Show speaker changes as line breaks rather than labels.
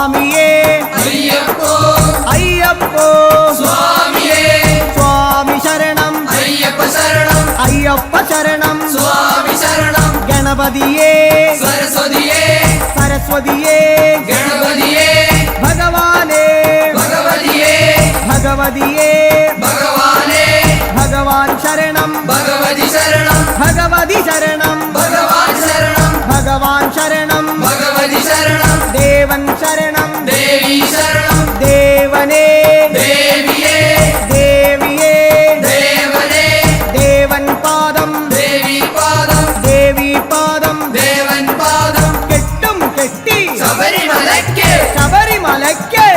സ്വാമിയേ
അയ്യപ്പോ
അയ്യപ്പോ
സ്വാമിയേ
സ്വാമി ശരണം
അയ്യപ്പ ശരണം
അയ്യപ്പ ശരണം
സ്വാമി ശരണം
ഗണപതിയേ
സരസ്വതിയേ
സരസ്വതിയേ
ഗണപതിയേ
ഭഗവാനേ
ഭഗവതിയേ
ഭഗവതിയേ
ഭഗവാനേ
ഭഗവാൻ ശരണം
ഭഗവതി ശരണം
ഭഗവതി ശരണം
ഭഗവാൻ ശരണം
ഭഗവാൻ ശരണം
ഭഗവതി ശരണം
ദേവൻ ശരണം
ദേവി ശരണം
ദേവനേ
ദേവിയേ
ദേവിയേ
ദേവനേ
ദേവൻ പാദം
ദേവി പാദം
ദേവി പാദം
ദേവൻ പാദം
കെട്ടും കെട്ടി
ശബരിമലയ്ക്ക്
ശബരിമലയ്ക്ക്